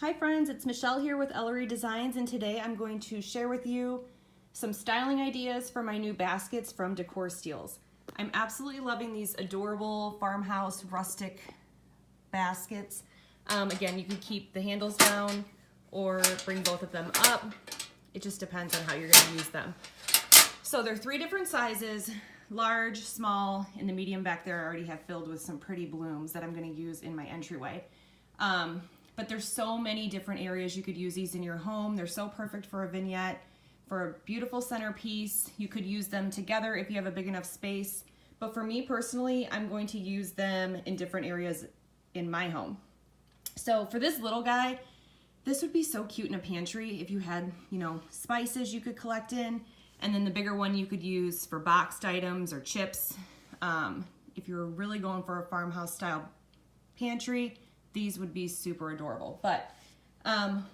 Hi friends, it's Michelle here with Ellery Designs, and today I'm going to share with you some styling ideas for my new baskets from Decor Steels. I'm absolutely loving these adorable farmhouse rustic baskets. Again, you can keep the handles down or bring both of them up. It just depends on how you're going to use them. So they're 3 different sizes, large, small, and the medium back there I already have filled with some pretty blooms that I'm going to use in my entryway. But there's so many different areas you could use these in your home. They're so perfect for a vignette, for a beautiful centerpiece. You could use them together if you have a big enough space. But for me personally, I'm going to use them in different areas in my home. So for this little guy, this would be so cute in a pantry if you had, spices you could collect in. And then the bigger one you could use for boxed items or chips. If you're really going for a farmhouse style pantry, these would be super adorable. But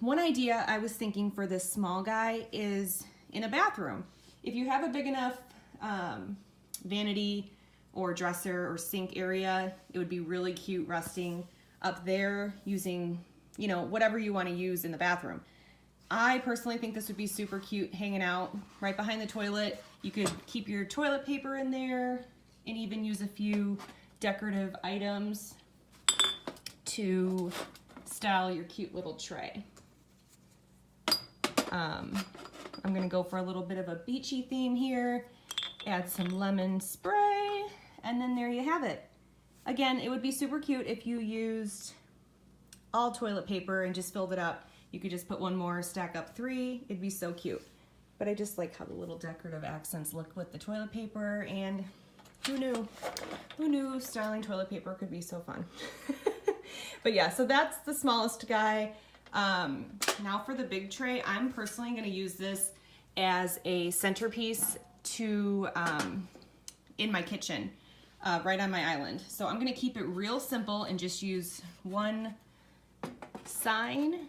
one idea I was thinking for this small guy is in a bathroom. If you have a big enough vanity or dresser or sink area, it would be really cute resting up there using, whatever you want to use in the bathroom. I personally think this would be super cute hanging out right behind the toilet. You could keep your toilet paper in there and even use a few decorative items to style your cute little tray. I'm gonna go for a little bit of a beachy theme here, add some lemon spray, and then there you have it. Again, it would be super cute if you used all toilet paper and just filled it up. You could just put one more, stack up 3, it'd be so cute. But I just like how the little decorative accents look with the toilet paper, and who knew styling toilet paper could be so fun. But yeah, so that's the smallest guy. Now for the big tray, I'm personally going to use this as a centerpiece to in my kitchen, right on my island. So I'm going to keep it real simple and just use one sign.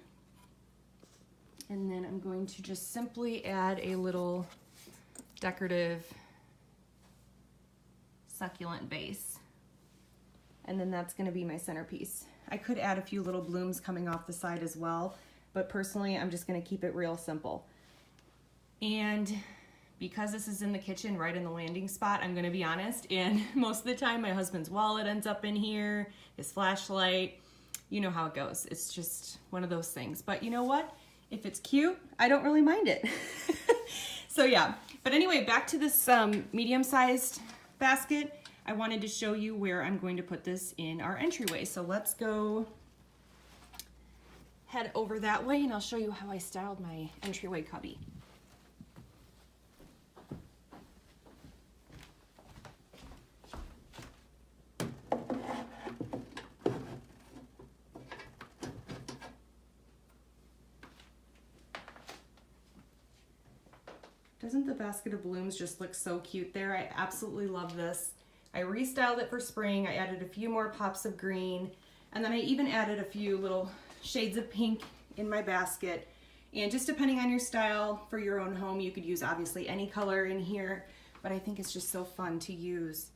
And then I'm going to just simply add a little decorative succulent base. And then that's going to be my centerpiece. I could add a few little blooms coming off the side as well, but personally I'm just going to keep it real simple. And because this is in the kitchen right in the landing spot, I'm going to be honest, and most of the time my husband's wallet ends up in here, his flashlight, you know how it goes. It's just one of those things. But you know what? If it's cute, I don't really mind it. So yeah, but anyway, back to this medium-sized basket. I wanted to show you where I'm going to put this in our entryway. So let's go head over that way and I'll show you how I styled my entryway cubby. Doesn't the basket of blooms just look so cute there? I absolutely love this. I restyled it for spring. I added a few more pops of green, and then I even added a few little shades of pink in my basket. And just depending on your style for your own home, you could use obviously any color in here, but I think it's just so fun to use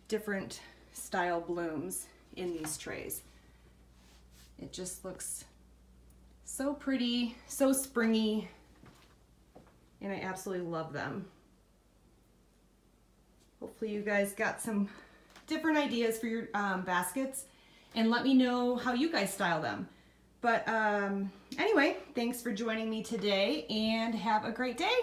different style blooms in these trays. It just looks so pretty, so springy, and I absolutely love them. Hopefully you guys got some different ideas for your baskets, and let me know how you guys style them. But anyway, thanks for joining me today and have a great day.